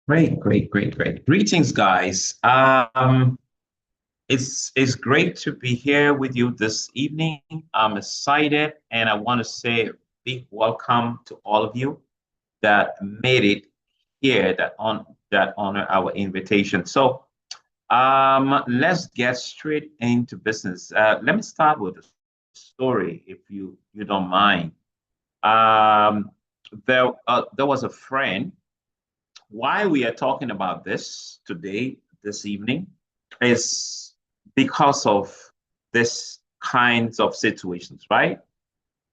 Great, great, great, great. Greetings, guys. It's great to be here with you this evening. I'm excited, and I want to say a big welcome to all of you that made it here, that honor our invitation. Let's get straight into business. Let me start with a story, if you don't mind. Um, there was a friend. Why we are talking about this today, this evening, is because of this kinds of situations, right?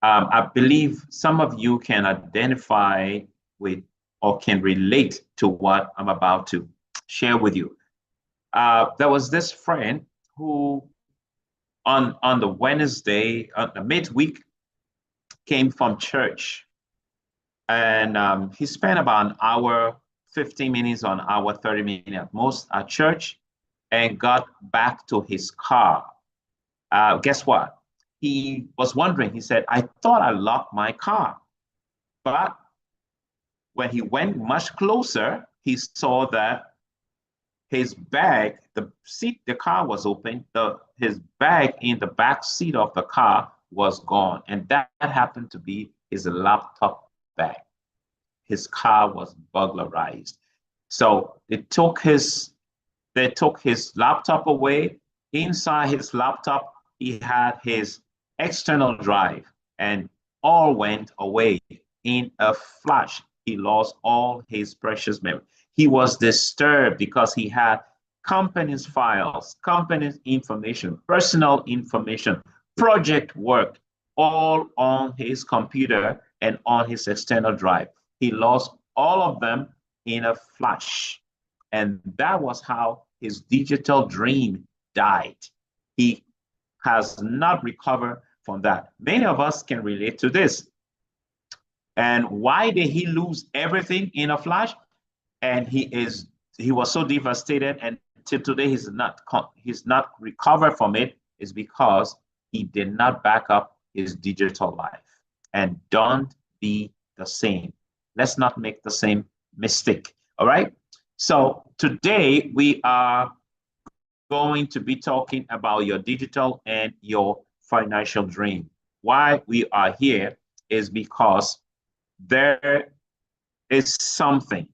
I believe some of you can identify with or can relate to what I'm about to share with you. There was this friend who, on the Wednesday, on the midweek, came from church, and he spent about an hour, 15 minutes, on hour, 30 minutes at most at church, and got back to his car. Guess what? He was wondering. He said, I thought I locked my car. But when he went much closer, he saw that his bag, the car was open, his bag in the back seat of the car was gone. And that happened to be his laptop bag. His car was burglarized. So they took his laptop away. Inside his laptop, he had his external drive, and all went away in a flash. He lost all his precious memory. He was disturbed because he had company's files, company's information, personal information, project work, all on his computer and on his external drive. He lost all of them in a flash. And that was how his digital dream died. He has not recovered from that. Many of us can relate to this. And why did he lose everything in a flash? And he was so devastated, and till today he's not recovered from it, is because he did not back up his digital life. And don't be the same. Let's not make the same mistake. All right. So today we are going to be talking about your digital and your financial dream. Why we are here is because there is something.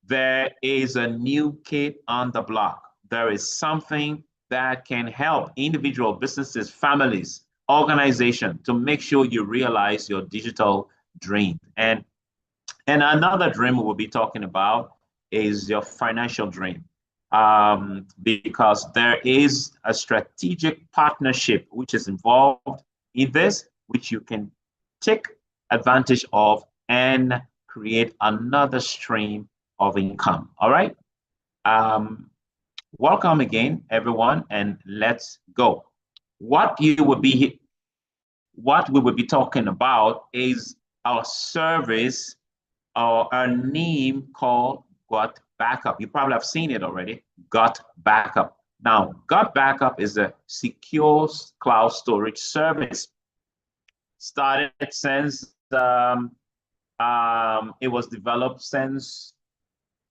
There is a new kid on the block. There is something that can help individual businesses, families, organizations to make sure you realize your digital dream. And another dream we'll be talking about is your financial dream, because there is a strategic partnership which is involved in this, which you can take advantage of and create another stream of income. All right. Um, Welcome again, everyone, and let's go. What you will be, what we will be talking about is our service or a name called Gotbackup. You probably have seen it already, Gotbackup. Now, Gotbackup is a secure cloud storage service. Started since it was developed since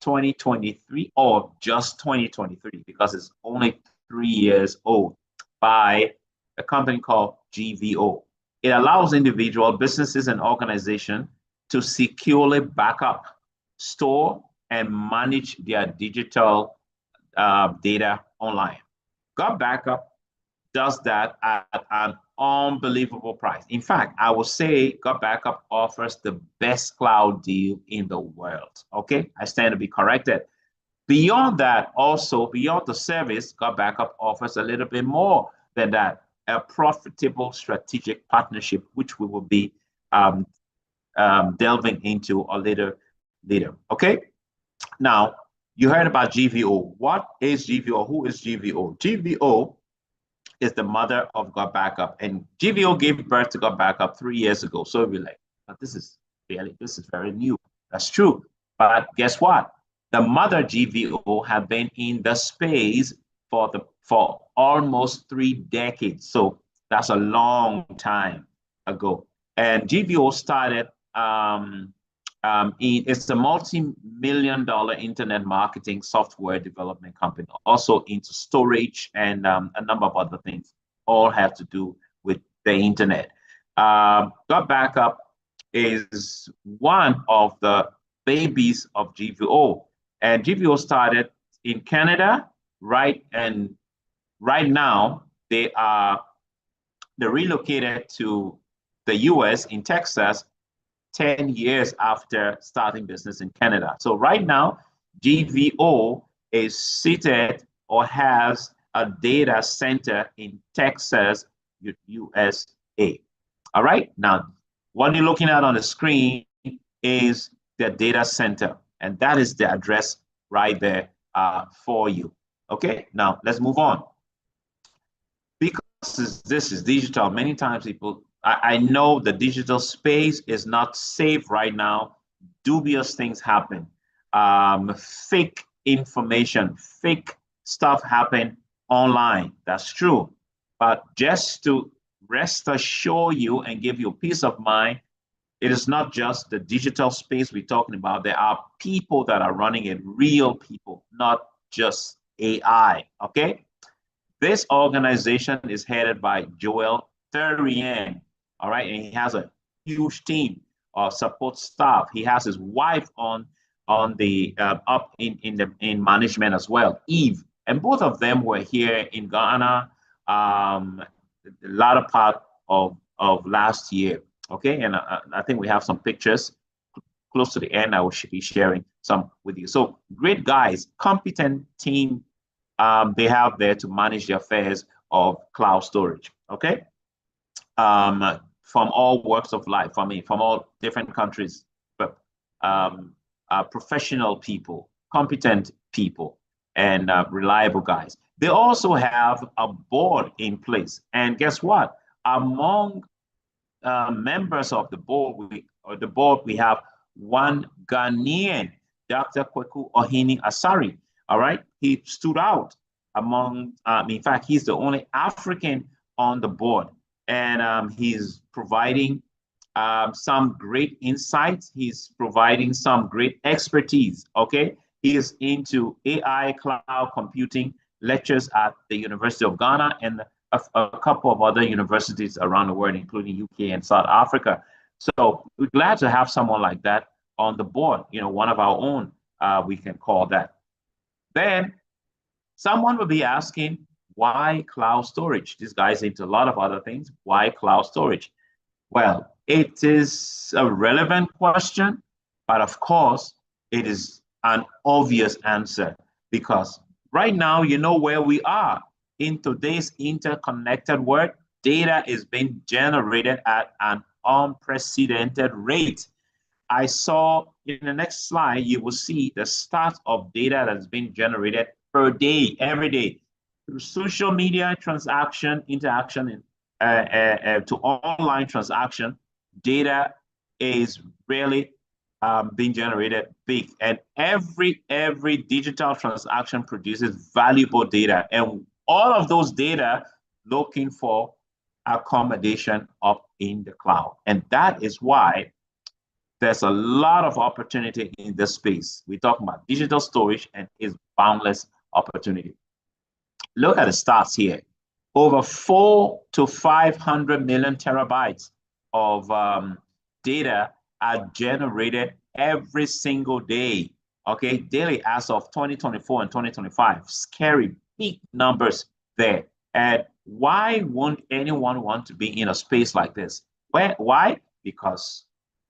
2023, or just 2023, because it's only 3 years old, by a company called GVO. It allows individual businesses and organizations to securely back up, store, and manage their digital data online. Gotbackup does that at an unbelievable price. In fact, I will say Gotbackup offers the best cloud deal in the world. Okay, I stand to be corrected. Beyond that, also beyond the service, Gotbackup offers a little bit more than that, a profitable strategic partnership, which we will be delving into a little later. Okay, now you heard about GVO. What is GVO? Who is GVO? GVO is the mother of Gotbackup, and GVO gave birth to Gotbackup 3 years ago. So we're like, but this is very new. That's true. But guess what? The mother GVO have been in the space for almost 3 decades. So that's a long time ago. And GVO started It's a multi-million-dollar internet marketing software development company, also into storage and a number of other things, all have to do with the internet. Gotbackup is one of the babies of GVO, and GVO started in Canada, right? And right now they're relocated to the US in Texas 10 years after starting business in Canada. So right now, GVO is seated or has a data center in Texas, USA. All right. Now, what you're looking at on the screen is the data center, and that is the address right there for you. Okay. Now, let's move on. Because this is digital, many times people, I know the digital space is not safe right now. Dubious things happen. Fake information, fake stuff happen online. That's true. But just to rest assure you and give you peace of mind, it is not just the digital space we're talking about. There are people that are running it, real people, not just AI. Okay. This organization is headed by Joel Thurien, all right, and he has a huge team of support staff. He has his wife on the up in management as well, Eve, and both of them were here in Ghana, the latter part of last year. Okay, and I think we have some pictures close to the end. I will be sharing some with you. So great guys, competent team they have there to manage the affairs of cloud storage. Okay, from all walks of life. I mean, from all different countries, but professional people, competent people, and reliable guys. They also have a board in place, and guess what? Among members of the board, we have one Ghanaian, Dr. Kweku Ohini Asari. All right, he stood out among. In fact, he's the only African on the board, and he's providing some great insights. He's providing some great expertise. Okay, he is into AI, cloud computing, lectures at the University of Ghana and a couple of other universities around the world, including UK and South Africa. So we're glad to have someone like that on the board. You know, one of our own, we can call that. Then someone will be asking, why cloud storage? This guy's into a lot of other things. Why cloud storage? Well, it is a relevant question, but of course, it is an obvious answer because right now, you know where we are. In today's interconnected world, data is being generated at an unprecedented rate. I saw in the next slide, you will see the stats of data that's being generated per day, every day, through social media interaction, to online transaction. Data is really being generated big, and every digital transaction produces valuable data, and all of those data looking for accommodation up in the cloud. And that is why there's a lot of opportunity in this space. We're talking about digital storage and its boundless opportunity. Look at the stats here. Over 400 to 500 million terabytes of data are generated every single day. Okay, daily as of 2024 and 2025. Scary, big numbers there. And why won't anyone want to be in a space like this? Why? Because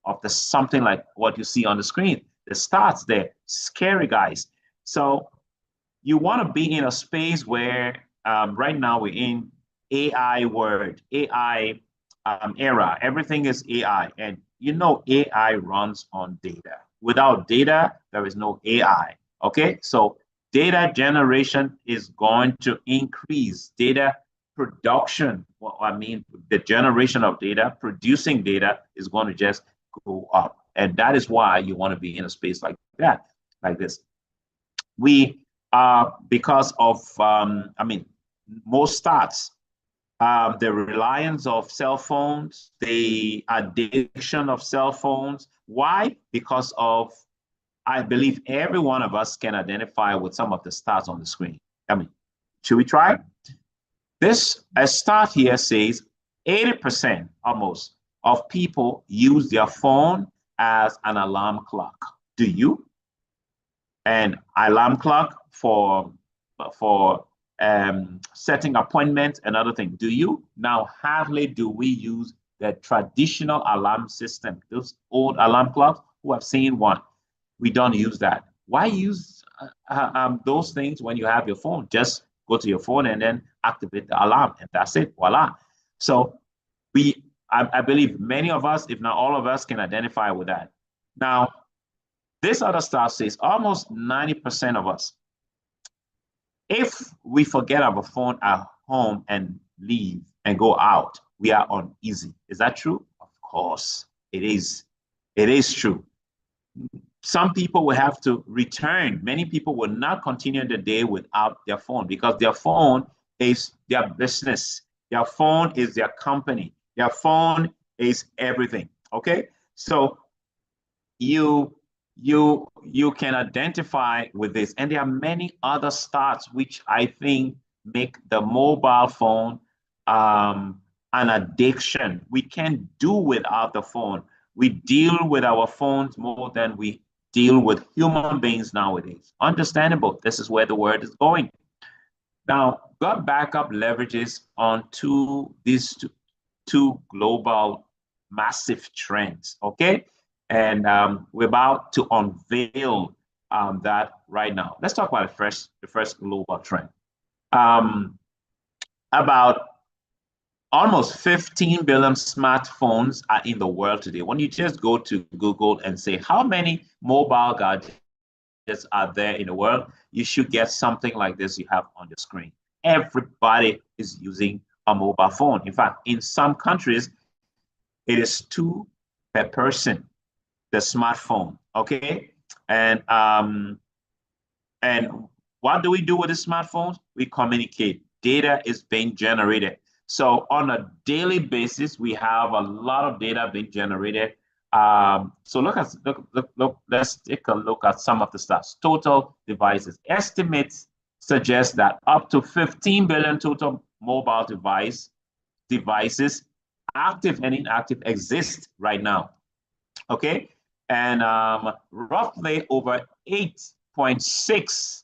of the something like what you see on the screen. The stats there, scary guys. So you want to be in a space where right now we're in AI world, AI era. Everything is AI, and you know AI runs on data. Without data, there is no AI. Okay, so data generation is going to increase. Data production, well, I mean, the generation of data, producing data is going to just go up. And that is why you want to be in a space like that, like this. We are, because of, most stats, the reliance of cell phones, the addiction of cell phones, Why? Because of, I believe every one of us can identify with some of the stats on the screen. I mean, should we try? This a start here says 80% almost of people use their phone as an alarm clock. Do you? An alarm clock for setting appointments and other things. Do you? Now, hardly do we use the traditional alarm system. Those old alarm clocks, who have seen one, we don't use that. Why use those things when you have your phone? Just go to your phone and then activate the alarm, and that's it. Voila. So I believe many of us, if not all of us, can identify with that. Now, this other stat says almost 90% of us, if we forget our phone at home and leave and go out, we are uneasy. Is that true? Of course, it is. It is true. Some people will have to return. Many people will not continue the day without their phone because their phone is their business. Their phone is their company. Their phone is everything. Okay, so you can identify with this, and there are many other stats which I think make the mobile phone an addiction. We can't do without the phone. We deal with our phones more than we deal with human beings nowadays. Understandable. This is where the world is going. Now, Gotbackup leverages on these two global massive trends. Okay. And we're about to unveil that right now. Let's talk about the first global trend. About almost 15 billion smartphones are in the world today. When you just go to Google and say, how many mobile gadgets are there in the world, you should get something like this you have on the screen. Everybody is using a mobile phone. In fact, in some countries, it is 2 per person, the smartphone, okay? And what do we do with the smartphones? We communicate. Data is being generated. So on a daily basis, we have a lot of data being generated. So let's take a look at some of the stats. Total devices. Estimates suggest that up to 15 billion total mobile devices, active and inactive, exist right now. Okay, and roughly over 8.6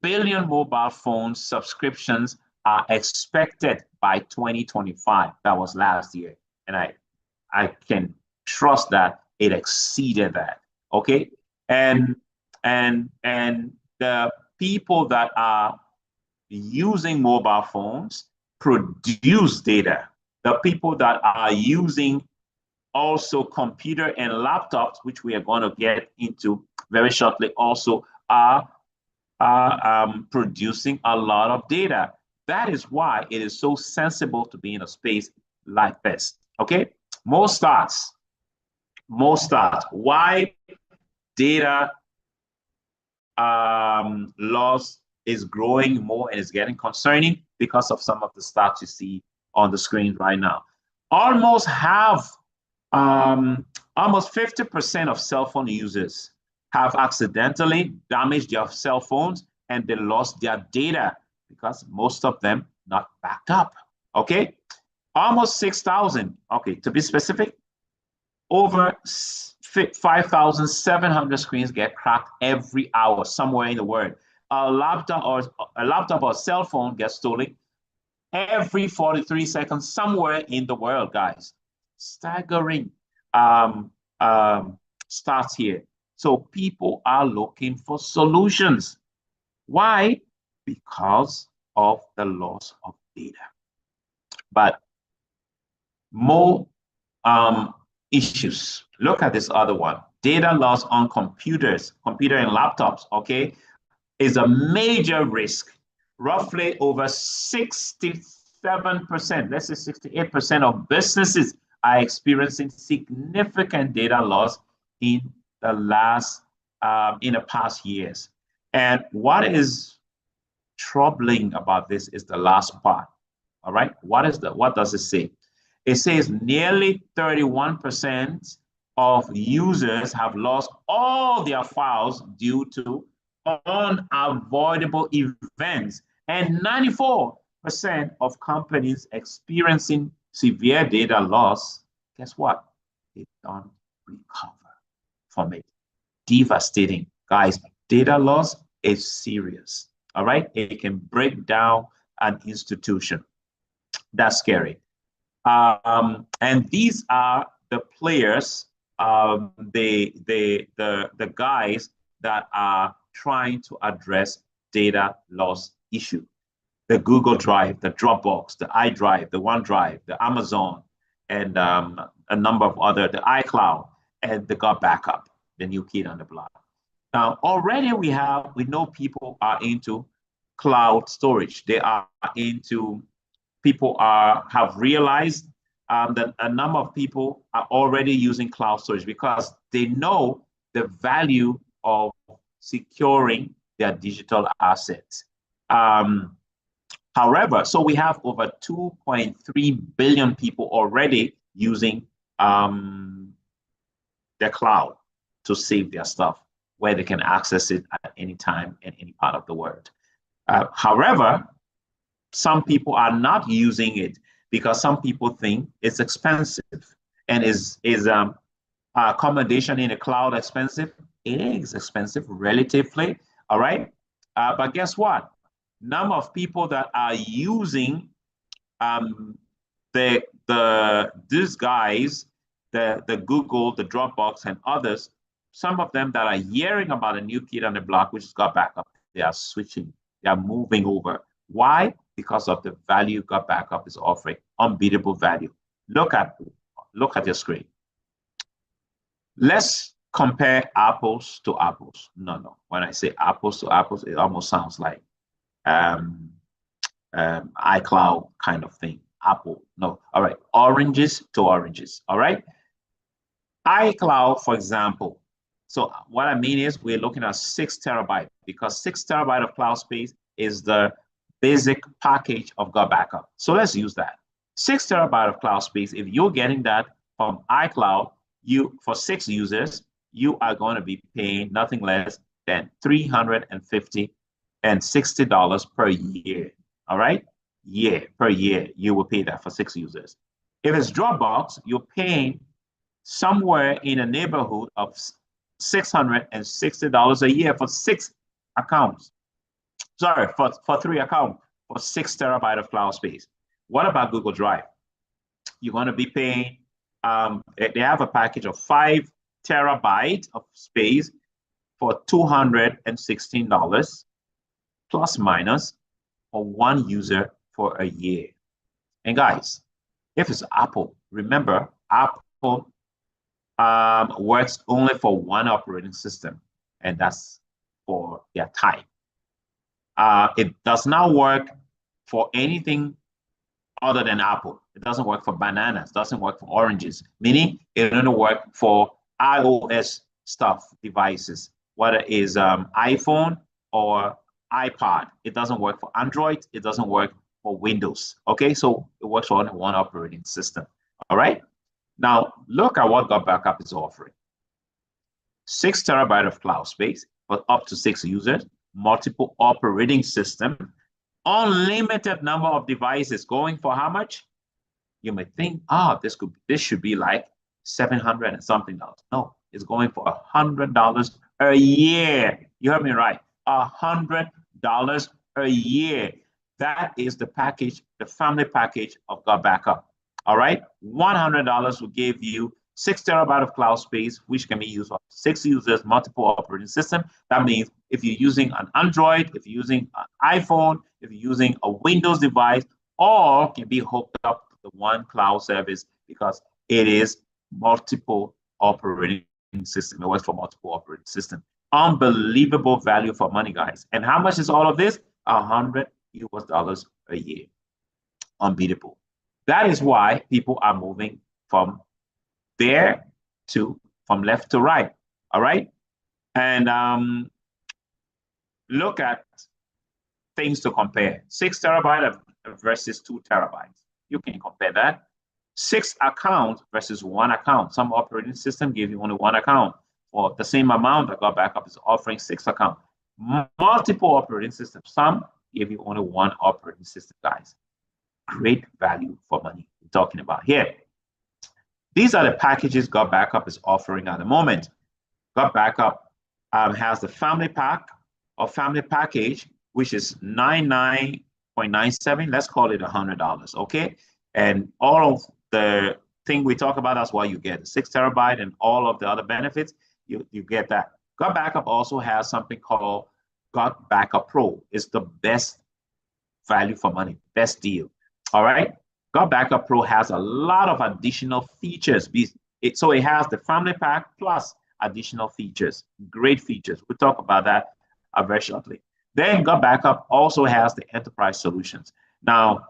billion mobile phone subscriptions are expected by 2025. That was last year, and I can trust that it exceeded that. Okay, and the people that are using mobile phones produce data. The people that are using also computer and laptops, which we are going to get into very shortly, also are producing a lot of data. That is why it is so sensible to be in a space like this. Okay, more stats. Why data loss is growing more and is getting concerning? Because of some of the stats you see on the screen right now. Almost 50% of cell phone users have accidentally damaged their cell phones and they lost their data because most of them not backed up. Okay, almost 6,000. Okay, to be specific, over 5,700 screens get cracked every hour somewhere in the world. A laptop or cell phone gets stolen every 43 seconds somewhere in the world, guys. Staggering stats here. So people are looking for solutions. Why? Because of the loss of data. But more issues. Look at this other one. Data loss on computer and laptops, okay, is a major risk. Roughly over 67%, let's say 68% of businesses are experiencing significant data loss in the past years. And what is troubling about this is the last part. All right, what does it say? It says nearly 31% of users have lost all their files due to unavoidable events. And 94% of companies experiencing severe data loss, guess what? They don't recover from it. Devastating. Guys, data loss is serious. All right? It can break down an institution. That's scary. And these are the players, the guys that are trying to address data loss issue. The Google Drive, the Dropbox, the iDrive, the OneDrive, the Amazon, and a number of other, the iCloud, and the Gotbackup, the new kid on the block. Now, already we know people are into cloud storage. They are into, people have realized that a number of people are already using cloud storage because they know the value of securing their digital assets. However, so we have over 2.3 billion people already using their cloud to save their stuff, where they can access it at any time in any part of the world. However, some people are not using it because some people think it's expensive. And is accommodation in the cloud expensive? It is expensive relatively, all right? But guess what? Number of people that are using these guys, the Google, the Dropbox, and others, some of them that are hearing about a new kid on the block, which is Gotbackup, they are switching, they are moving over. Why? Because of the value Gotbackup is offering, unbeatable value. Look at your screen. Let's compare apples to apples. No. When I say apples to apples, it almost sounds like iCloud kind of thing. Apple, no. All right, oranges to oranges. All right. iCloud, for example. So what I mean is we're looking at 6 terabytes because 6 terabytes of cloud space is the basic package of Gotbackup. So let's use that. 6 terabytes of cloud space. If you're getting that from iCloud, for 6 users, you are going to be paying nothing less than $350 per year. All right? Per year, you will pay that for 6 users. If it's Dropbox, you're paying somewhere in a neighborhood of $660 a year for 6 accounts. Sorry, for 3 accounts for 6 terabytes of cloud space. What about Google Drive? You're going to be paying, they have a package of 5 terabytes of space for $216 plus minus for 1 user for a year. And guys, if it's Apple, remember Apple works only for one operating system, and that's for their type. It does not work for anything other than Apple. It doesn't work for bananas, doesn't work for oranges, meaning it doesn't work for iOS stuff devices, whether it is iPhone or iPod. It doesn't work for Android. It doesn't work for Windows. Okay, so it works for only one operating system. All right. Now look at what Gotbackup is offering. 6 terabytes of cloud space for up to 6 users, multiple operating system, unlimited number of devices, going for how much? You may think, this should be like $700 and something dollars. No, it's going for $100 a year. You heard me right. $100 a year. That is the package, the family package of Gotbackup. All right, $100 will give you 6 terabytes of cloud space, which can be used for 6 users, multiple operating system. That means if you're using an Android, if you're using an iPhone, if you're using a Windows device, all can be hooked up to the one cloud service because it is multiple operating system. It works for multiple operating system. Unbelievable value for money, guys. And how much is all of this? $100 a year. Unbeatable. That is why people are moving from left to right. All right. And look at things to compare. 6 terabytes versus 2 terabytes. You can compare that. 6 accounts versus 1 account. Some operating system give you only 1 account. For the same amount that Gotbackup is offering 6 accounts. Multiple operating systems. Some give you only 1 operating system, guys. Great value for money we're talking about here. These are the packages Gotbackup is offering at the moment. Gotbackup has the family pack or family package, which is $99.97. Let's call it $100, okay? And all of the thing we talk about, that's why you get 6 terabyte and all of the other benefits, you get that. Gotbackup also has something called Gotbackup Pro. It's the best value for money, best deal. All right. Gotbackup Pro has a lot of additional features. So it has the family pack plus additional features, great features. We'll talk about that very shortly. Then Gotbackup also has the enterprise solutions. Now,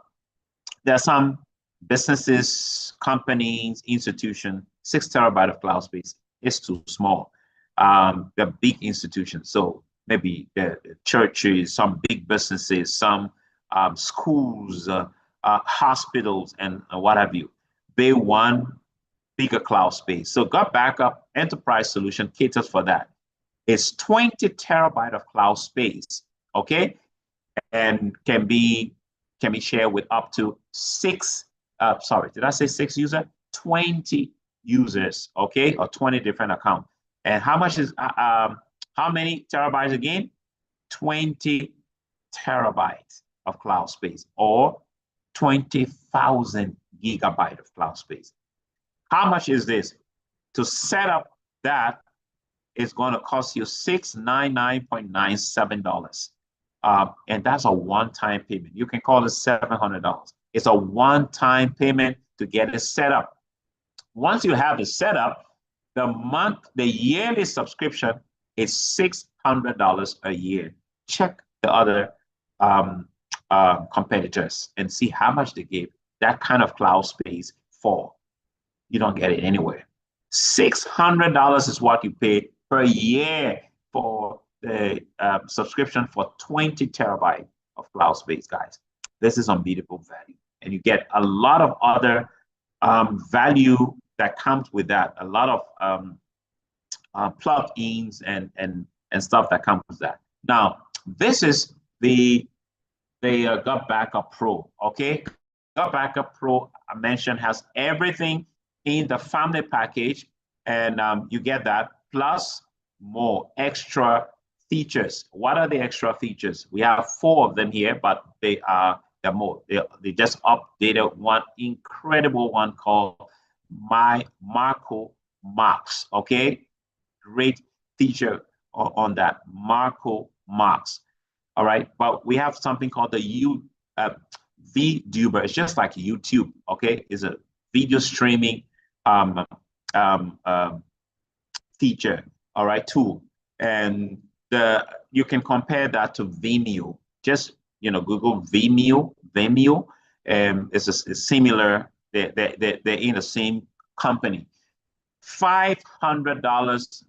there are some businesses, companies, institutions, 6 terabyte of cloud space is too small. The big institutions, so maybe the churches, some big businesses, some schools, hospitals, and what have you, they want bigger cloud space. So Gotbackup Enterprise Solution caters for that. It's 20 terabyte of cloud space, okay, and can be shared with up to 6. Sorry, did I say 6 users? 20 users, okay, or 20 different accounts. And how much is how many terabytes again? 20 terabytes of cloud space, or 20,000 gigabyte of cloud space. How much is this? To set up that is going to cost you $699.97. And that's a one-time payment. You can call it $700. It's a one-time payment to get it set up. Once you have it set up, the yearly subscription is $600 a year. Check the other competitors and see how much they give that kind of cloud space for. You don't get it anywhere. $600 is what you pay per year for the subscription for 20 terabyte of cloud space, guys. This is unbeatable value. And you get a lot of other value that comes with that. A lot of plugins and stuff that comes with that. Now, this is the Gotbackup Pro, okay? Gotbackup Pro, I mentioned, has everything in the family package, and you get that, plus more extra features. What are the extra features? We have 4 of them here, but they're more. They just updated one incredible one called My Marco Marks, okay? Great feature on that, Marco Marks. All right, but we have something called the VDuber. It's just like YouTube, okay? It's a video streaming feature, all right, tool. And you can compare that to Vimeo. Just, Google Vimeo. It's similar. They're in the same company. $500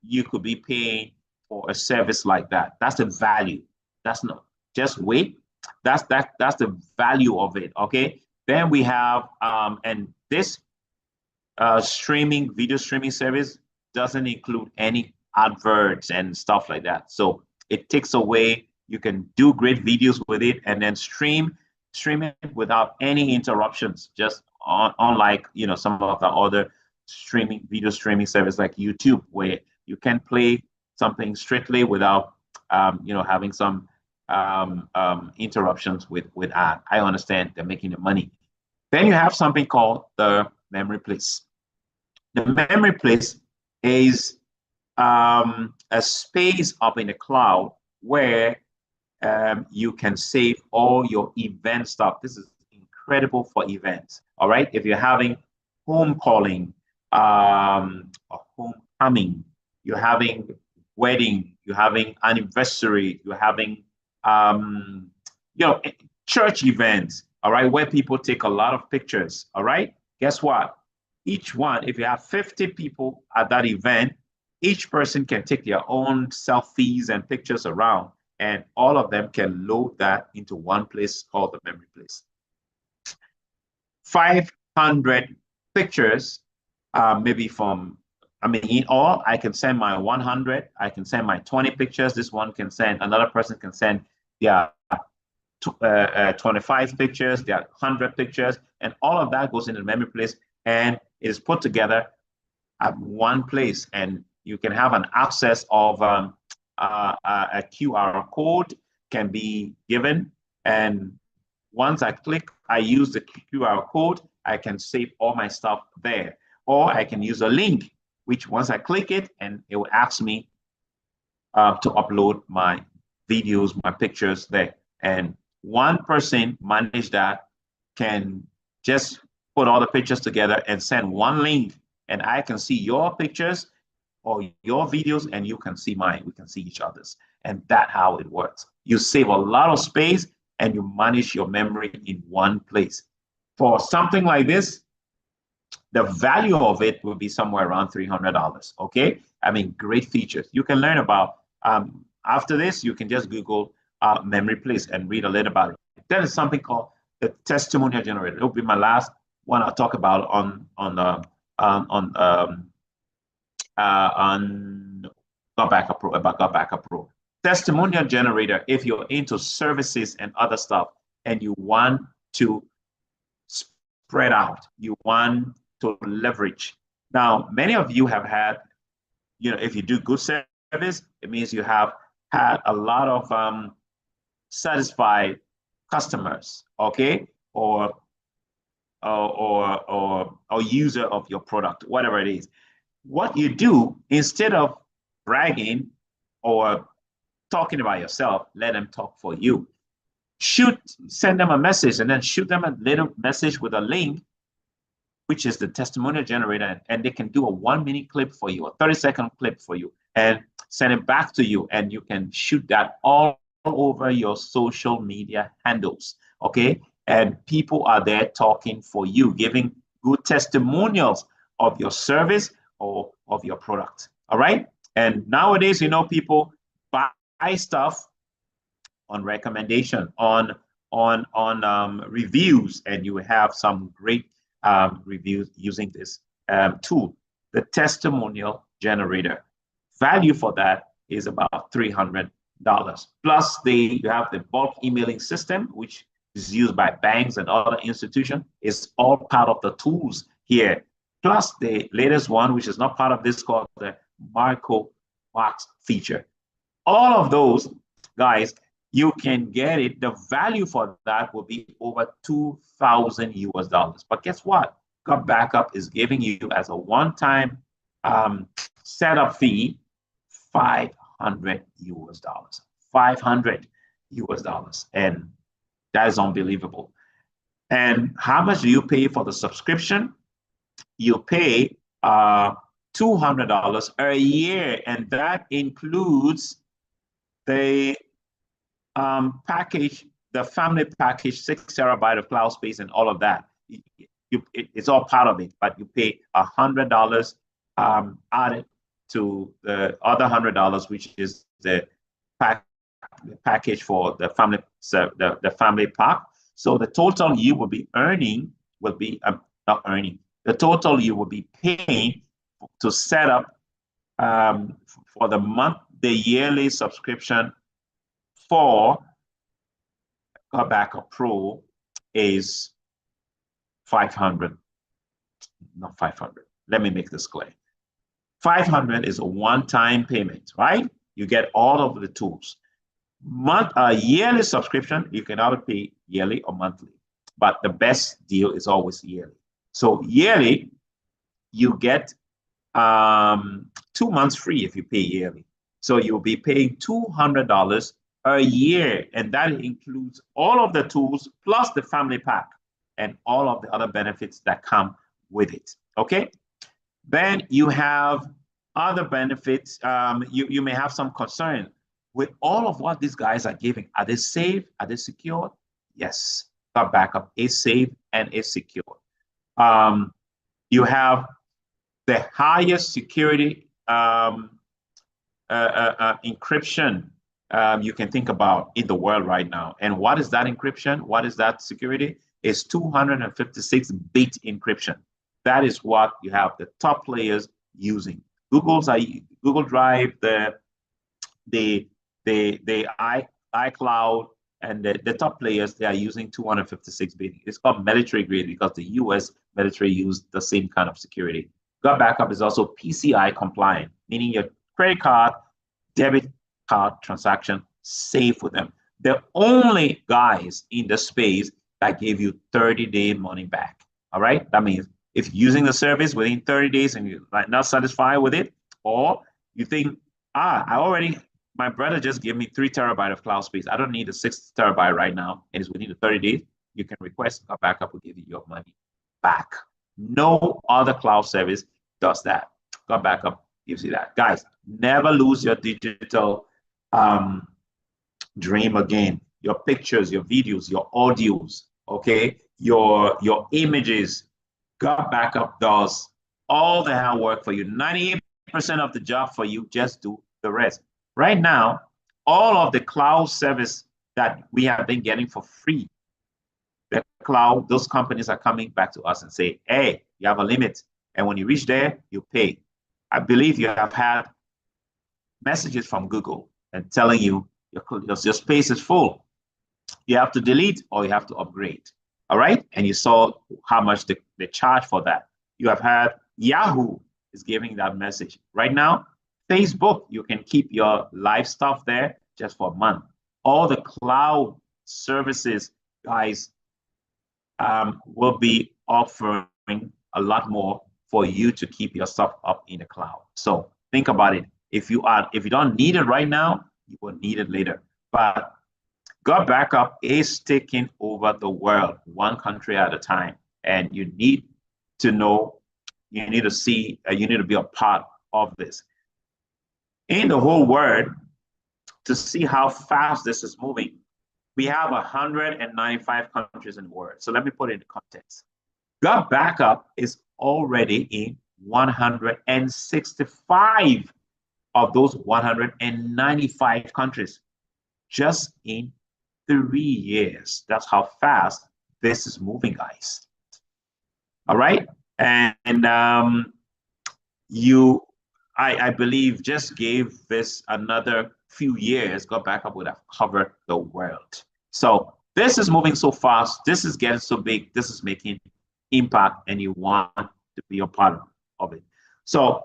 you could be paying for a service like that. That's the value. That's not just wait. That's the value of it. Okay. Then we have and this video streaming service doesn't include any adverts and stuff like that. So it takes away. You can do great videos with it and then stream it without any interruptions. Just unlike some of the other video streaming service like YouTube, where you can play something strictly without having some interruptions with ad. I understand they're making the money. Then you have something called the memory place. The memory place is a space up in the cloud where you can save all your event stuff. This is incredible for events. All right, if you're having home calling, homecoming, you're having wedding, you're having anniversary, you're having church events, all right, where people take a lot of pictures, all right? Guess what? Each one, if you have 50 people at that event, each person can take their own selfies and pictures around, and all of them can load that into one place called the memory place. 100 pictures, maybe from, I mean, in all, I can send my 100, I can send my 20 pictures. This one can send, another person can send their 25 pictures, there are 100 pictures, and all of that goes into the memory place and is put together at one place. And you can have an access of a QR code can be given. And once I click, I use the QR code, I can save all my stuff there. Or I can use a link, which once I click it, and it will ask me to upload my videos, my pictures there. And one person manage that can just put all the pictures together and send one link, and I can see your pictures or your videos, and you can see mine. We can see each other's, and that's how it works. You save a lot of space and you manage your memory in one place. For something like this, the value of it will be somewhere around $300. Okay, I mean, great features. You can learn about after this. You can just Google memory place and read a little about it. There is something called the testimonial generator. It will be my last one I'll talk about on Gotbackup Pro, about Gotbackup Pro. Testimonial generator, if you're into services and other stuff and you want to spread out, you want to leverage. Now, many of you have had, if you do good service, it means you have had a lot of satisfied customers, okay, or user of your product, whatever it is. What you do, instead of bragging or talking about yourself, let them talk for you. Send them a message, and then shoot them a little message with a link, which is the testimonial generator, and they can do a 1-minute clip for you, a 30-second clip for you, and send it back to you, and you can shoot that all over your social media handles, okay? And people are there talking for you, giving good testimonials of your service or of your product, all right? And nowadays, people buy stuff on recommendation, on reviews, and you have some great reviews using this tool. The testimonial generator value for that is about $300. Plus, you have the bulk emailing system, which is used by banks and other institutions. It's all part of the tools here. Plus, the latest one, which is not part of this, called the Marco Box feature. All of those, guys, you can get it. The value for that will be over 2,000 US dollars. But guess what? Gotbackup is giving you, as a one-time setup fee, 500 US dollars. 500 US dollars. And that is unbelievable. And how much do you pay for the subscription? You pay $200 a year, and that includes the package, the family package, 6 terabyte of cloud space, and all of that. It's all part of it, but you pay $100 added to the other $100, which is the package for the family, the family pack. So the total you will be earning will be not earning. The total you will be paying to set up for the yearly subscription for Gotbackup Pro is 500. Not 500. Let me make this clear. 500 is a one-time payment, right? You get all of the tools. Yearly subscription, you can either pay yearly or monthly, but the best deal is always yearly. So yearly, you get 2 months free if you pay yearly. So you'll be paying $200 a year, and that includes all of the tools plus the family pack and all of the other benefits that come with it. Okay. Then you have other benefits. You may have some concern with all of what these guys are giving. Are they safe? Are they secure? Yes, Gotbackup is safe and is secure. You have the highest security encryption you can think about in the world right now. And what is that encryption? What is that security? is 256-bit encryption. That is what you have the top players using. Google Drive, the iCloud, and the top players, they are using 256-bit. It's called military grade because the US military used the same kind of security. Gotbackup is also PCI compliant, meaning your credit card, debit card transaction safe with them. The only guys in the space that give you 30-day money back. All right. That means if you're using the service within 30 days and you're not satisfied with it, or you think, my brother just gave me 3 terabytes of cloud space. I don't need a 6 terabyte right now, and it's within the 30 days. You can request a backup will give you your money back. No other cloud service does that. Gotbackup gives you that. Guys, never lose your digital dream again. Your pictures, your videos, your audios, okay, your images. Gotbackup does all the hard work for you. 98% of the job for you. Just do the rest. Right now, all of the cloud service that we have been getting for free, the cloud, those companies are coming back to us and say, hey, you have a limit. And when you reach there, you pay. I believe you have had messages from Google and telling you your space is full. You have to delete or you have to upgrade. All right. And you saw how much they charge for that. You have had Yahoo is giving that message. Right now, Facebook, you can keep your live stuff there just for a month. All the cloud services, guys, will be offering a lot more for you to keep your stuff up in the cloud. So think about it. If you don't need it right now, you will need it later. But Gotbackup is taking over the world, one country at a time. And you need to know, you need to see, you need to be a part of this. In the whole world, to see how fast this is moving, we have 195 countries in the world. So let me put it in context. Gotbackup is already in 165 of those 195 countries just in 3 years. That's how fast this is moving, guys. All right. And I believe just gave this another few years, Gotbackup would have covered the world. So this is moving so fast. This is getting so big. This is making impact, and you want to be a part of it. So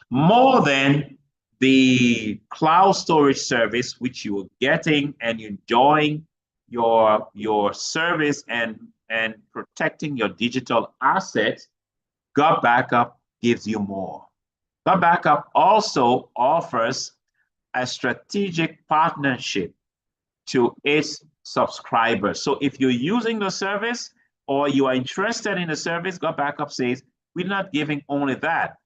more than the cloud storage service, which you are getting and enjoying your service and protecting your digital assets, Gotbackup gives you more. Gotbackup also offers a strategic partnership to its subscribers. So if you're using the service or you are interested in the service, Gotbackup says, we're not giving only that.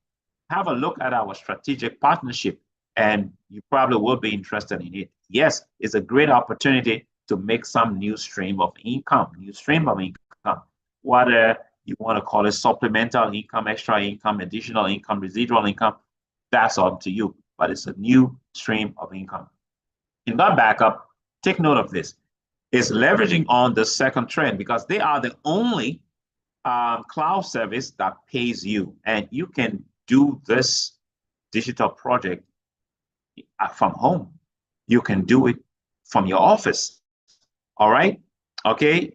Have a look at our strategic partnership and you probably will be interested in it. Yes, it's a great opportunity to make some new stream of income, whether you want to call it supplemental income, extra income, additional income, residual income, that's up to you, but it's a new stream of income. In Gotbackup, take note of this, is leveraging on the second trend because they are the only cloud service that pays you, and you can do this digital project from home. You can do it from your office. All right. Okay.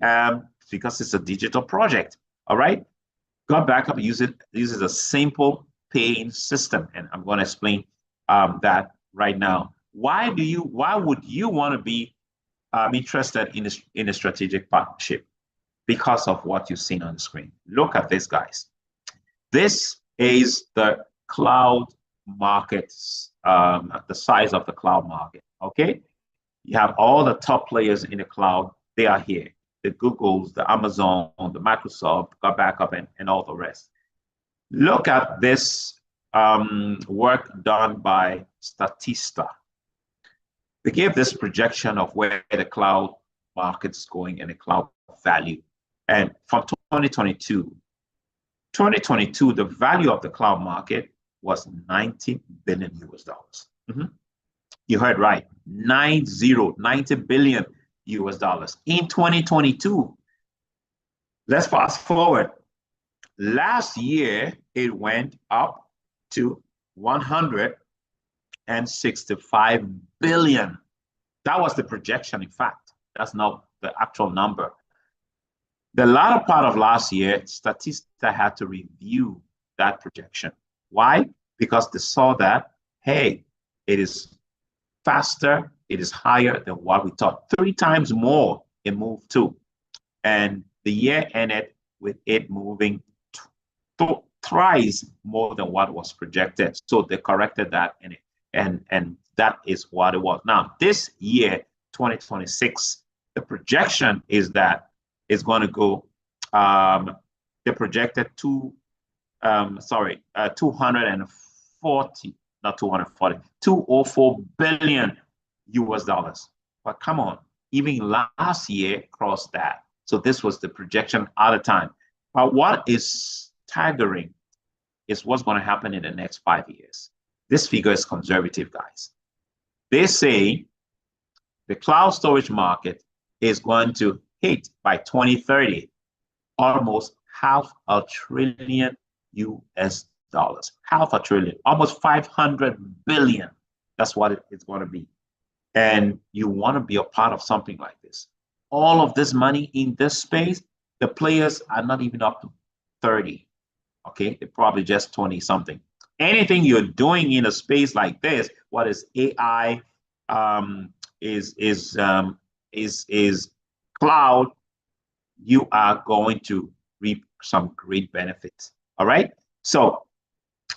Because it's a digital project. All right. Gotbackup uses a simple paying system, and I'm going to explain that right now. Why would you want to be interested in a strategic partnership? Because of what you've seen on the screen. Look at this, guys. This is the cloud market, the size of the cloud market. Okay, you have all the top players in the cloud. They are here. The Googles, the Amazon, the Microsoft, Gotbackup, and all the rest. Look at this work done by Statista. They gave this projection of where the cloud market is going and the cloud value. And from 2022, the value of the cloud market was 90 billion US dollars. You heard right, 90 billion US dollars. In 2022, Let's fast forward. Last year, it went up to 165 billion. That was the projection, in fact. That's not the actual number. The latter part of last year, Statista had to review that projection. Why? Because they saw that, hey, it is faster, it is higher than what we thought. 3 times more it moved to. And the year ended with it moving thrice more than what was projected. So they corrected that and that is what it was. Now, this year, 2026, the projection is that it's going to go, they projected 240, not 240, 204 billion US dollars. But come on, even last year crossed that. So this was the projection at the time. But what is staggering is what's going to happen in the next 5 years. This figure is conservative, guys. They say the cloud storage market is going to hit by 2030 almost $500 billion US dollars. $500 billion, almost 500 billion. That's what it's going to be. And you want to be a part of something like this. All of this money in this space, the players are not even up to 30. Okay, they're probably just 20 something. Anything you're doing in a space like this, what is AI, is cloud, you are going to reap some great benefits. All right. So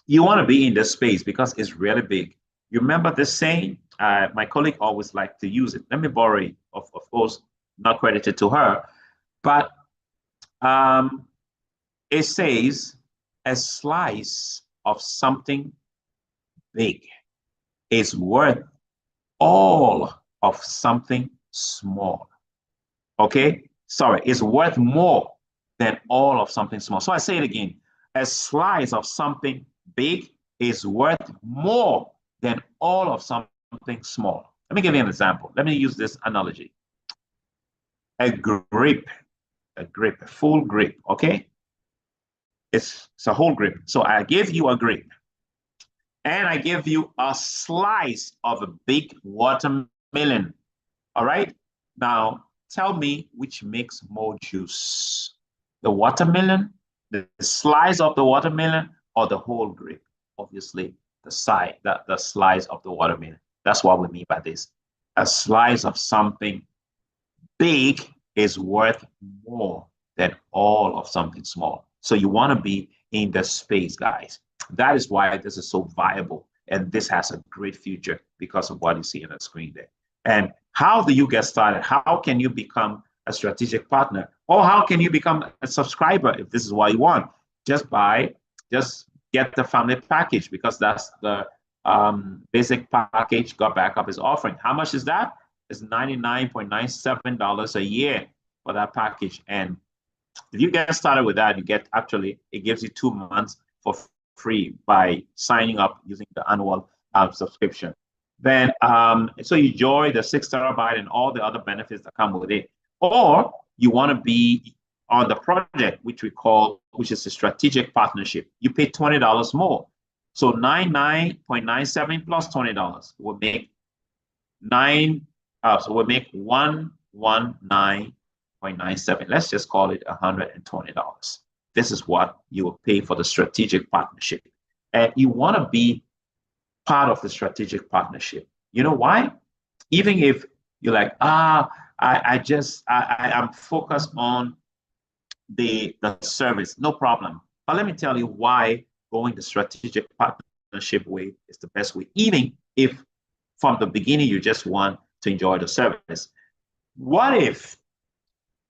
you want to be in this space because it's really big. You remember this saying? My colleague always liked to use it. Let me borrow it. Of course, not credited to her, but it says a slice of something big is worth all of something small. Okay? Sorry, it's worth more than all of something small. So I say it again. A slice of something big is worth more than all of something small. Let me give you an example. Let me use this analogy. A grip, a full grip, okay? It's a whole grip. So I give you a grip and I give you a slice of a big watermelon. All right. Now tell me which makes more juice, the watermelon, the slice of the watermelon, or the whole grip? Obviously, the slice of the watermelon. That's what we mean by this. A slice of something big is worth more than all of something small. So you want to be in the space, guys. That is why this is so viable. And this has a great future because of what you see on the screen there. And how do you get started? How can you become a strategic partner? Or how can you become a subscriber if this is what you want? Just get the family package because that's the basic package Gotbackup is offering. How much is that? It's $99.97 a year for that package. And if you get started with that, it gives you 2 months for free by signing up using the annual subscription. Then, so you enjoy the 6 terabyte and all the other benefits that come with it. Or you want to be on the project, which is a strategic partnership. You pay $20 more. So $99.97 plus $20 will make $119.97. Let's just call it $120. This is what you will pay for the strategic partnership. And you want to be part of the strategic partnership. You know why? Even if you're like, I'm focused on the service, no problem. But let me tell you why going the strategic partnership way is the best way, even if from the beginning you just want to enjoy the service. What if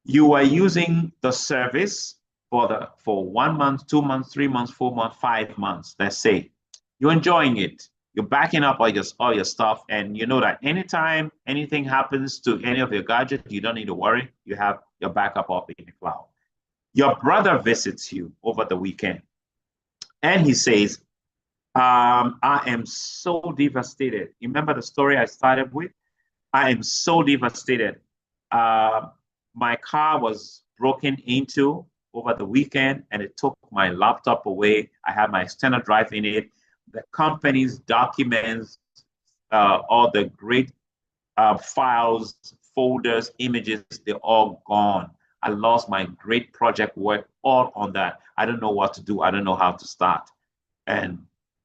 you are using the service for 1 month, 2 months, 3 months, 4 months, 5 months? Let's say you're enjoying it, you're backing up all your stuff, and you know that anytime anything happens to any of your gadgets, you don't need to worry. You have your backup up in the cloud. Your brother visits you over the weekend, and he says, I am so devastated. You remember the story I started with? I am so devastated. My car was broken into over the weekend, and it took my laptop away. I had my external drive in it. The company's documents, all the great files, folders, images, they're all gone. I lost my great project work all on that. I don't know what to do. I don't know how to start. And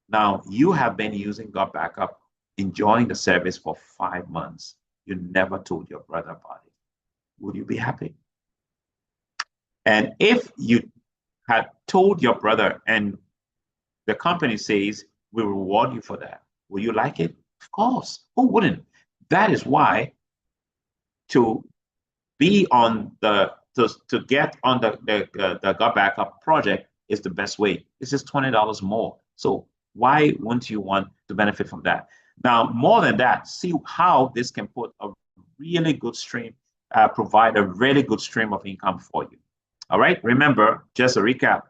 now you have been using Gotbackup, enjoying the service for 5 months. You never told your brother about it. Would you be happy? And if you had told your brother and the company says, we reward you for that, will you like it? Of course. Who wouldn't? That is why to be on to get on the Gotbackup project is the best way. It's just $20 more. So why wouldn't you want to benefit from that? Now, more than that, see how this can put a really good stream, provide a really good stream of income for you. All right. Remember, just a recap.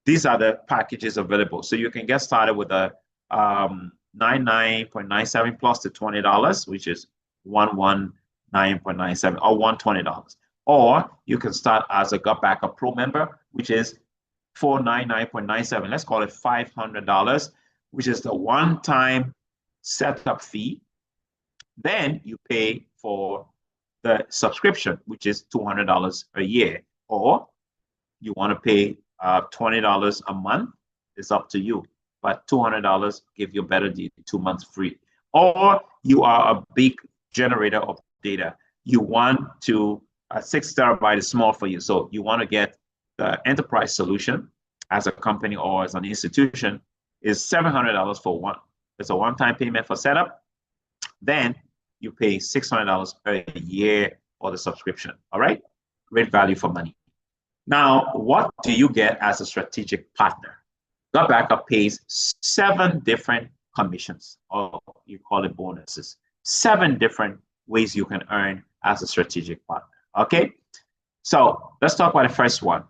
These are the packages available. So you can get started with a 99.97 plus the $20, which is 119.97 or $120. Or you can start as a Gotbackup Pro member, which is $499.97. Let's call it $500, which is the one-time setup fee. Then you pay for the subscription, which is $200 a year. Or you want to pay $20 a month, it's up to you. But $200 give you a better deal, 2 months free. Or you are a big generator of data. You want to, 6 terabyte is small for you. So you want to get the enterprise solution as a company or as an institution is $700 for one. It's a one-time payment for setup. Then you pay $600 a year for the subscription. All right? Great value for money. Now, what do you get as a strategic partner? Gotbackup pays 7 different commissions, or you call it bonuses. 7 different ways you can earn as a strategic partner. Okay, so let's talk about the first one.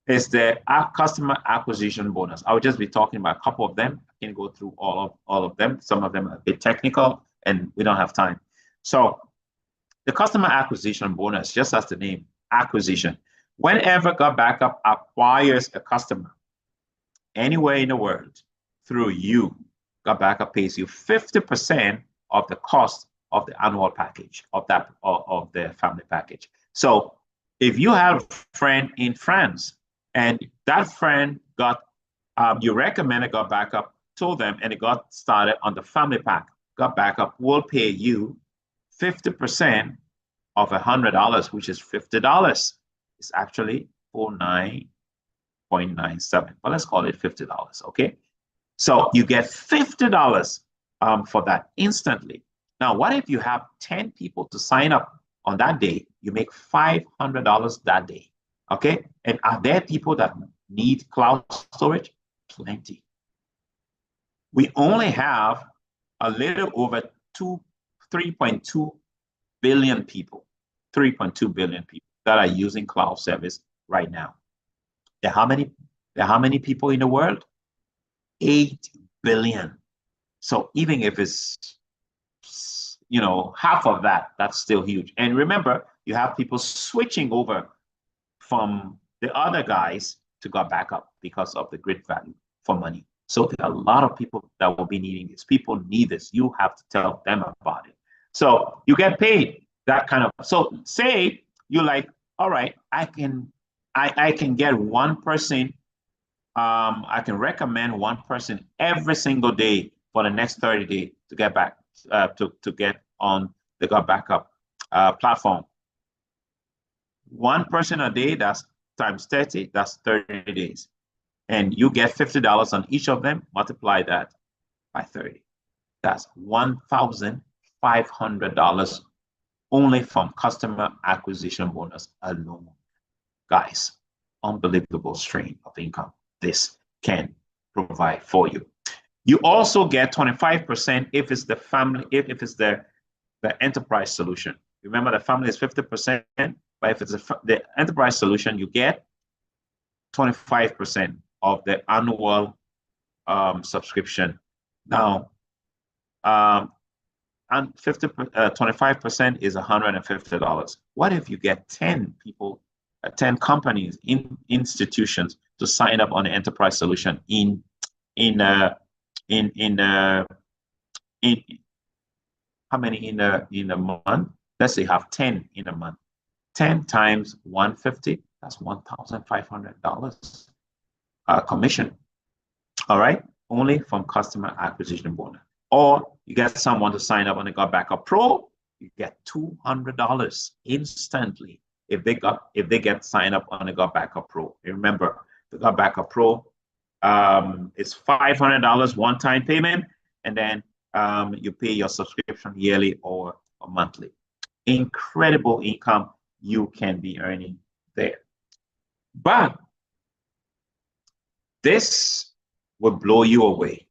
It's the customer acquisition bonus. I will just be talking about a couple of them. I can go through all of them. Some of them are a bit technical, and we don't have time. So the customer acquisition bonus, just as the name, acquisition. Whenever Gotbackup acquires a customer anywhere in the world through you, Gotbackup pays you 50% of the cost of the annual package of the family package. So if you have a friend in France and that friend got you recommended Gotbackup, told them, and it got started on the family pack, Gotbackup will pay you 50% of $100, which is $50. It's actually $49.97, but let's call it $50. Okay, so you get $50 for that instantly. Now, what if you have 10 people to sign up on that day? You make $500 that day. Okay, and are there people that need cloud storage? Plenty. We only have a little over 3.2 billion people, 3.2 billion people that are using cloud service right now. There are how many people in the world? 8 billion. So even if it's, half of that, that's still huge. And remember, you have people switching over from the other guys to Gotbackup because of the great value for money. So there are a lot of people that will be needing this. People need this. You have to tell them about it. So you get paid that kind of. So say you're like, all right, I can get one person. I can recommend one person every single day for the next 30 days to get back to get on the Gotbackup platform. One person a day, that's times 30, that's 30 days. And you get $50 on each of them, multiply that by 30. That's $1,500 only from customer acquisition bonus alone. Guys, unbelievable stream of income this can provide for you. You also get 25% if it's the family, if it's the enterprise solution. Remember, the family is 50%, but if it's the enterprise solution, you get 25% of the annual subscription. Now, and 25% is $150. What if you get 10 people 10 companies, institutions to sign up on the enterprise solution in uh, in how many in a month? Let's say you have 10 in a month. 10 times 150, that's $1,500 commission. All right, only from customer acquisition bonus. Or you get someone to sign up on the Gotbackup Pro, you get $200 instantly if they get signed up on the Gotbackup Pro. Remember, the Gotbackup Pro is $500 one-time payment, and then you pay your subscription yearly or monthly. Incredible income you can be earning there. But this will blow you away.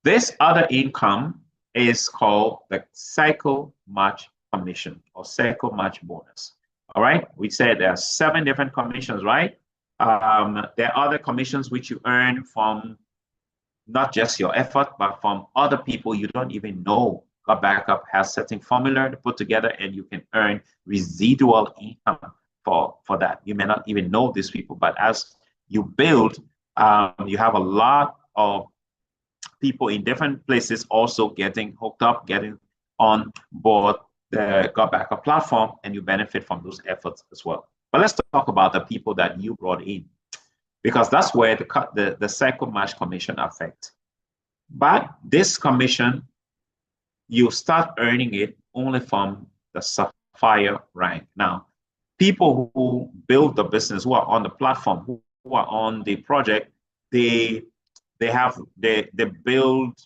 This other income is called the cycle match commission or cycle match bonus. All right, we said there are 7 different commissions, right? There are other commissions which you earn from not just your effort, but from other people you don't even know. Gotbackup has certain formula to put together, and you can earn residual income for that. You may not even know these people, but as you build, you have a lot of people in different places also getting hooked up, getting on board the Gotbackup platform, and you benefit from those efforts as well. But let's talk about the people that you brought in, because that's where the cycle match commission affects. But this commission, you start earning it only from the Sapphire rank. Now, people who build the business, who are on the platform, who are on the project, they build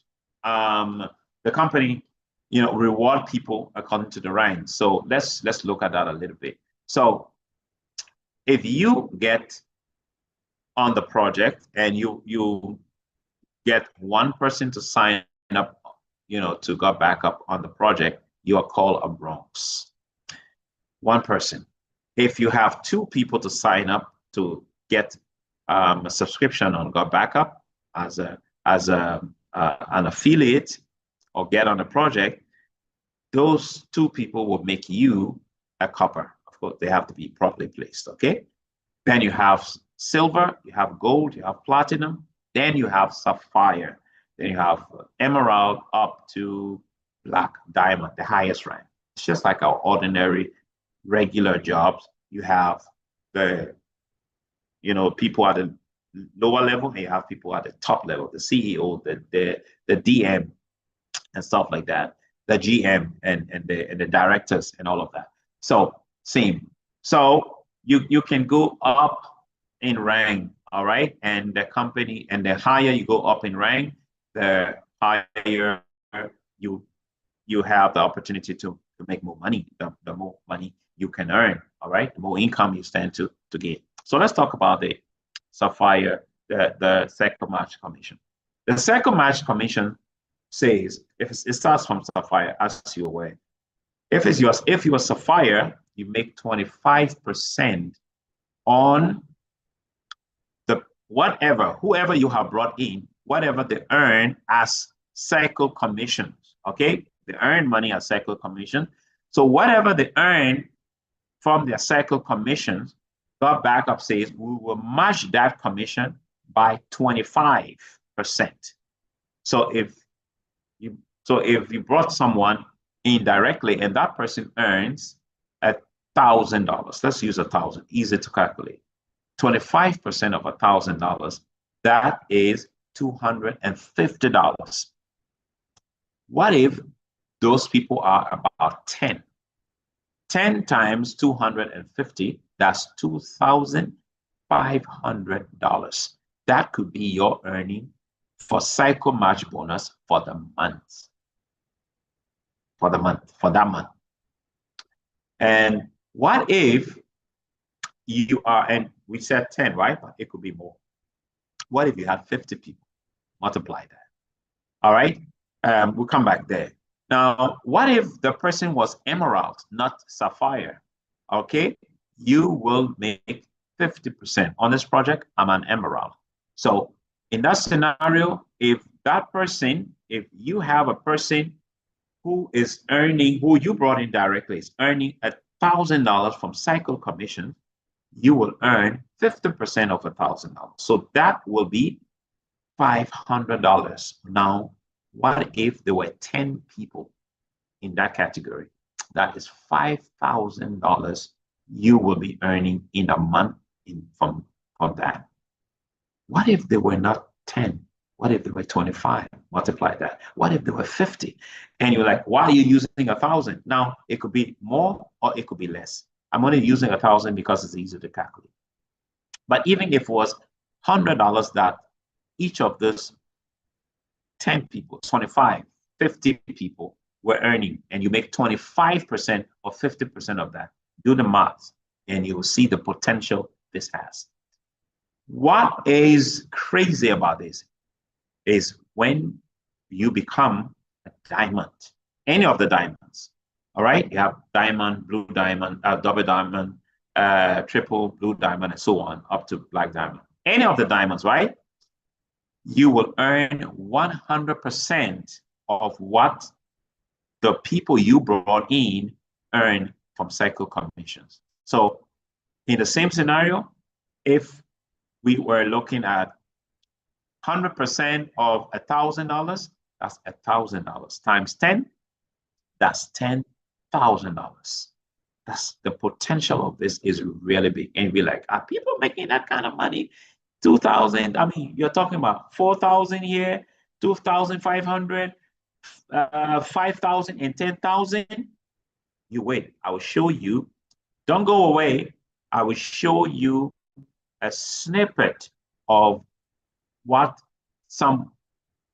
the company, reward people according to the rank. So let's look at that a little bit. So if you get on the project and you get one person to sign up, to Gotbackup on the project, you are called a Bronx. One person. If you have 2 people to sign up to get a subscription on Gotbackup as an affiliate or get on the project, those 2 people will make you a copper. Of course, they have to be properly placed, okay? Then you have silver, you have gold, you have platinum, then you have sapphire, then you have emerald up to black diamond, the highest rank. It's just like our ordinary regular jobs. You have the people at the lower level, and you have people at the top level, the CEO, the DM and stuff like that, the GM and the directors and all of that. So same. So you can go up in rank, all right? And the company, and the higher you go up in rank, the higher you have the opportunity to make more money, the more money you can earn, all right? The more income you stand to gain. So let's talk about the Sapphire, the cycle match commission. The cycle match commission says, if it starts from Sapphire, as you're aware, if you're Sapphire, you make 25% on whoever you have brought in, whatever they earn as cycle commissions, okay? They earn money as cycle commission. So whatever they earn from their cycle commissions, Gotbackup says we will match that commission by 25%. So if you brought someone in directly and that person earns $1,000, let's use 1,000, easy to calculate. 25% of $1,000, that is $250. What if those people are about 10? 10 times 250, that's $2,500. That could be your earning for cycle match bonus for the month. For that month. And what if you are, and we said 10, right? But it could be more. What if you have 50 people? Multiply that. All right? We'll come back there. Now, what if the person was emerald, not sapphire? Okay, you will make 50%. On this project, I'm an emerald. So in that scenario, if you have a person who you brought in directly, is earning $1,000 from cycle commission, you will earn 50% of $1,000. So that will be $500. Now, what if there were 10 people in that category? That is $5,000 you will be earning in a month from that. What if there were not 10? What if there were 25? Multiply that. What if there were 50? And you're like, why are you using 1,000? Now, it could be more or it could be less. I'm only using 1,000 because it's easy to calculate. But even if it was $100 that each of those 10 people, 25, 50 people were earning, and you make 25% or 50% of that, do the math, and you will see the potential this has. What is crazy about this is when you become a diamond, any of the diamonds, all right? You have diamond, blue diamond, double diamond, triple blue diamond, and so on, up to black diamond. Any of the diamonds, right? You will earn 100% of what the people you brought in earn from cycle commissions. So in the same scenario, if we were looking at 100% of $1,000, that's $1,000 times 10, that's $10,000. That's the potential of this is really big. And be like, are people making that kind of money? 2,000, I mean, you're talking about 4,000 here, 2,500, 5,000 and 10,000. You wait, I will show you. Don't go away. I will show you a snippet of what some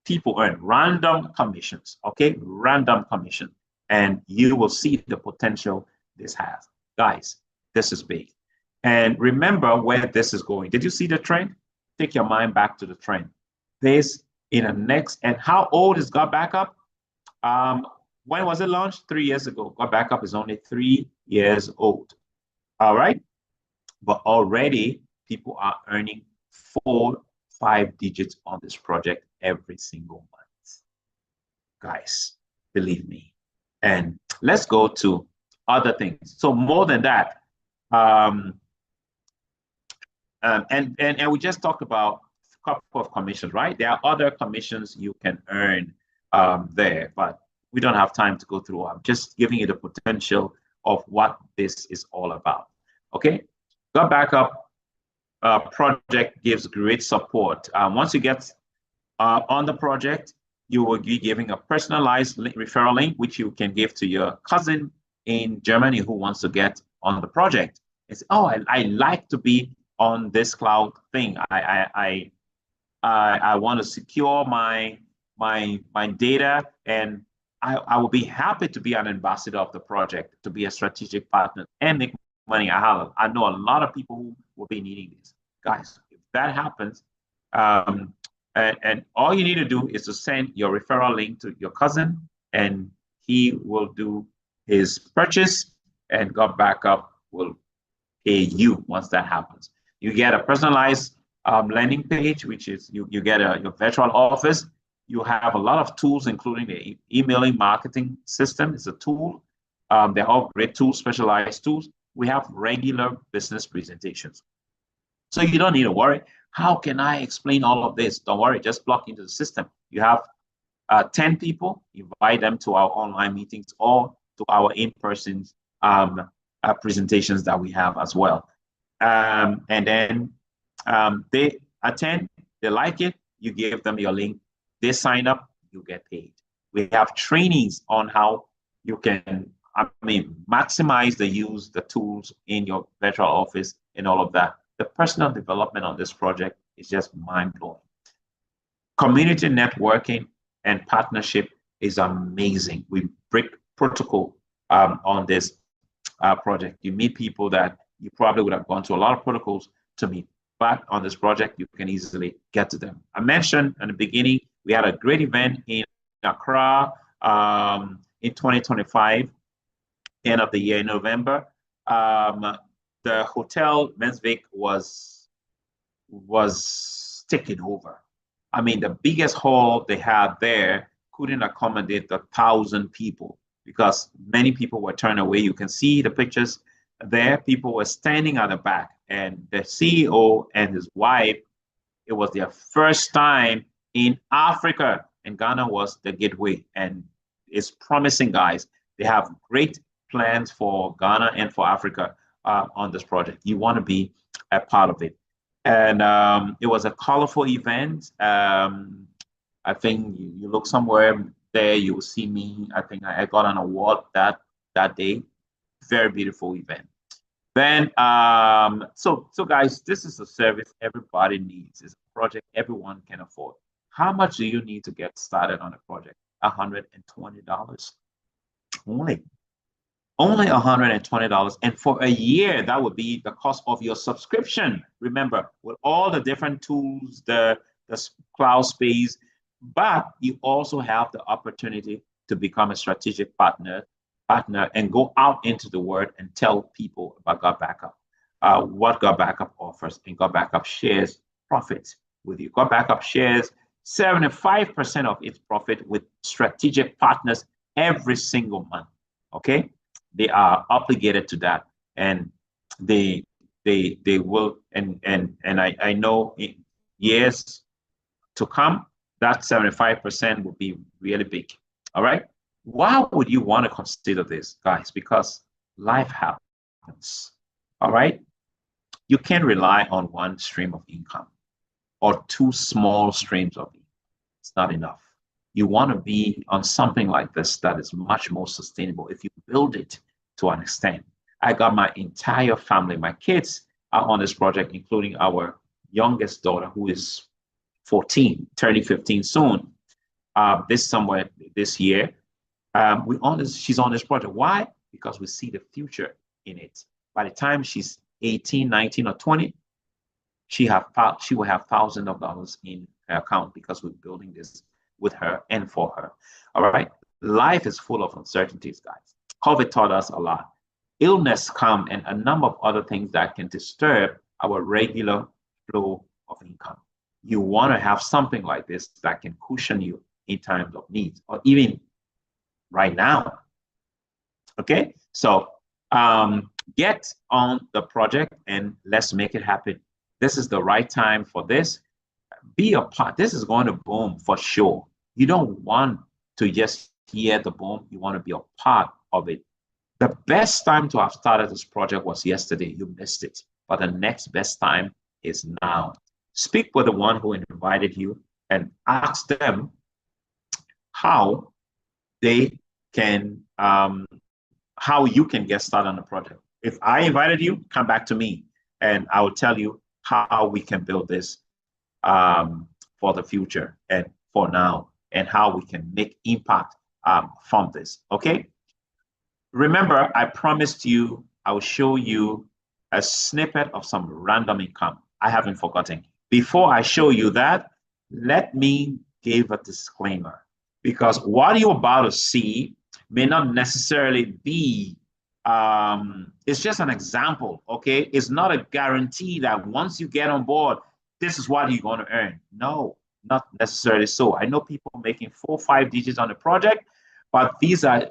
people earn, random commissions, okay? Random commission. And you will see the potential this has. Guys, this is big. And remember where this is going. Did you see the trend? Take your mind back to the trend. This in the next, and how old is Gotbackup? When was it launched? 3 years ago. Gotbackup is only 3 years old. All right. But already people are earning 4, 5 digits on this project every single month. Guys, believe me. And let's go to other things. So more than that, and we just talked about a couple of commissions, right? There are other commissions you can earn there, but we don't have time to go through. I'm just giving you the potential of what this is all about. Okay, Gotbackup project gives great support. Once you get on the project, you will be giving a personalized referral link, which you can give to your cousin in Germany who wants to get on the project. It's, oh, I like to be on this cloud thing. I want to secure my data, and I will be happy to be an ambassador of the project, to be a strategic partner and make money. I know a lot of people who will be needing this. Guys, if that happens, and all you need to do is to send your referral link to your cousin, and he will do his purchase, and Gotbackup will pay you once that happens. You get a personalized landing page, which is you get your virtual office. You have a lot of tools, including the emailing marketing system. It's a tool. They're all great tools, specialized tools. We have regular business presentations. So you don't need to worry. How can I explain all of this? Don't worry, just plug into the system. You have 10 people, invite them to our online meetings or to our in-person presentations that we have as well. And then they attend, they like it, you give them your link, they sign up, you get paid. We have trainings on how you can, maximize the tools in your virtual office and all of that. The personal development on this project is just mind-blowing. Community networking and partnership is amazing. We break protocol on this project. You meet people that you probably would have gone to a lot of protocols to meet, but on this project, you can easily get to them. I mentioned in the beginning, we had a great event in Accra in 2025, end of the year in November. The hotel Mensvik was taken over. I mean, the biggest hall they had there couldn't accommodate 1,000 people because many people were turned away. You can see the pictures there. People were standing at the back, and the CEO and his wife, it was their first time in Africa, and Ghana was the gateway. And it's promising, guys. They have great plans for Ghana and for Africa on this project. You want to be a part of it. And it was a colorful event. I think you look somewhere there, you will see me. I think I got an award that day. Very beautiful event. Then, so guys, this is a service everybody needs. It's a project everyone can afford. How much do you need to get started on a project? $120 only. Only $120. And for a year, that would be the cost of your subscription. Remember, with all the different tools, the cloud space, but you also have the opportunity to become a strategic partner and go out into the world and tell people about Gotbackup, what Gotbackup offers, and Gotbackup shares profits with you. Gotbackup shares 75% of its profit with strategic partners every single month. Okay, they are obligated to that, and they will, and I know in years to come that 75% will be really big. All right. Why would you want to consider this, guys? Because life happens. All right. You can't rely on one stream of income or two small streams of income. It's not enough. You want to be on something like this that is much more sustainable if you build it to an extent. I got my entire family, my kids are on this project, including our youngest daughter, who is 14, turning 15 soon. This year. She's on this project. Why? Because we see the future in it. By the time she's 18, 19, or 20, she will have thousands of dollars in her account because we're building this with her and for her. All right. Life is full of uncertainties, guys. COVID taught us a lot. Illness come and a number of other things that can disturb our regular flow of income. You want to have something like this that can cushion you in times of need, or even right now. Okay, so get on the project and let's make it happen. This is the right time for this. Be a part. This is going to boom for sure. You don't want to just hear the boom. You want to be a part of it. The best time to have started this project was yesterday. You missed it. But the next best time is now. Speak with the one who invited you and ask them how they can, how you can get started on the project. If I invited you, come back to me and I will tell you how we can build this for the future and for now, and how we can make impact from this. Okay. Remember, I promised you I will show you a snippet of some random income. I haven't forgotten. Before I show you that, let me give a disclaimer, because what you're about to see may not necessarily be, it's just an example, okay? It's not a guarantee that once you get on board, this is what you're going to earn. No, not necessarily so. I know people making 4 or 5 digits on the project, but these are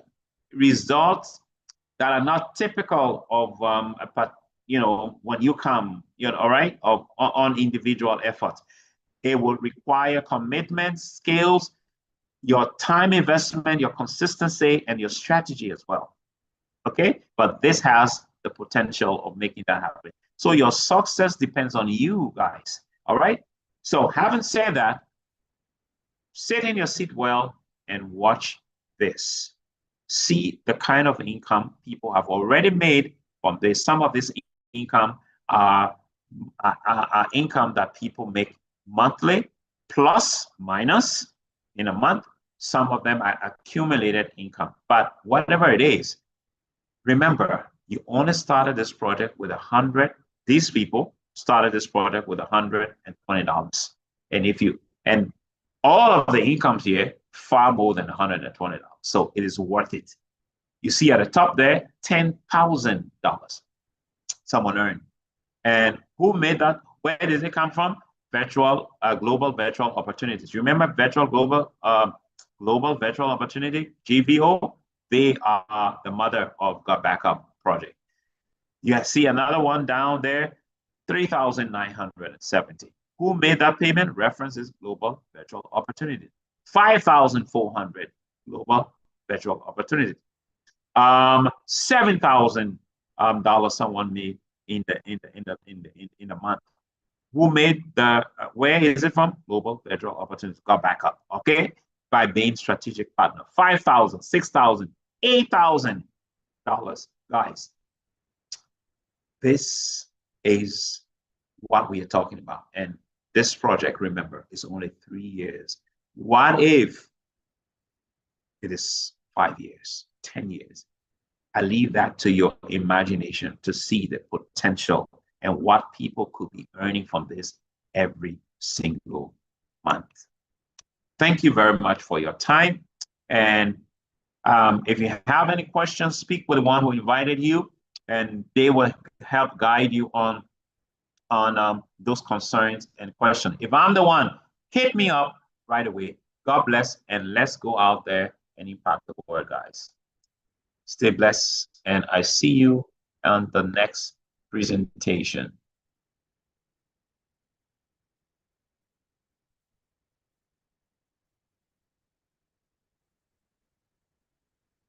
results that are not typical of when you come, all right, on individual effort. It will require commitment, skills, your time investment, your consistency, and your strategy as well. Okay, but this has the potential of making that happen. So your success depends on you guys. All right. So having said that, sit in your seat well and watch this. See the kind of income people have already made from this. Some of this income are income that people make monthly, plus, minus in a month. Some of them are accumulated income. But whatever it is, remember, you only started this project with 100. These people started this project with $120. And all of the incomes here, far more than $120. So it is worth it. You see at the top there, $10,000 someone earned. And who made that? Where did it come from? Global Virtual Opportunities. You remember Global Virtual Opportunity, GVO? They are the mother of Gotbackup project. You see another one down there, $3,970. Who made that payment? Reference is global virtual opportunity. 5,400 global virtual opportunity. $7,000 someone made in the month. Who made the? Where is it from? Global virtual opportunity. Gotbackup. Okay, by being strategic partner. 5,000, 6,000, $8,000, guys. This is what we are talking about, and this project, remember, is only 3 years. What if it is 5 years, 10 years? I leave that to your imagination to see the potential and what people could be earning from this every single month. Thank you very much for your time. And if you have any questions, speak with the one who invited you, and they will help guide you on those concerns and questions. If I'm the one, hit me up right away. God bless, and let's go out there and impact the world, guys. Stay blessed, and I see you on the next presentation.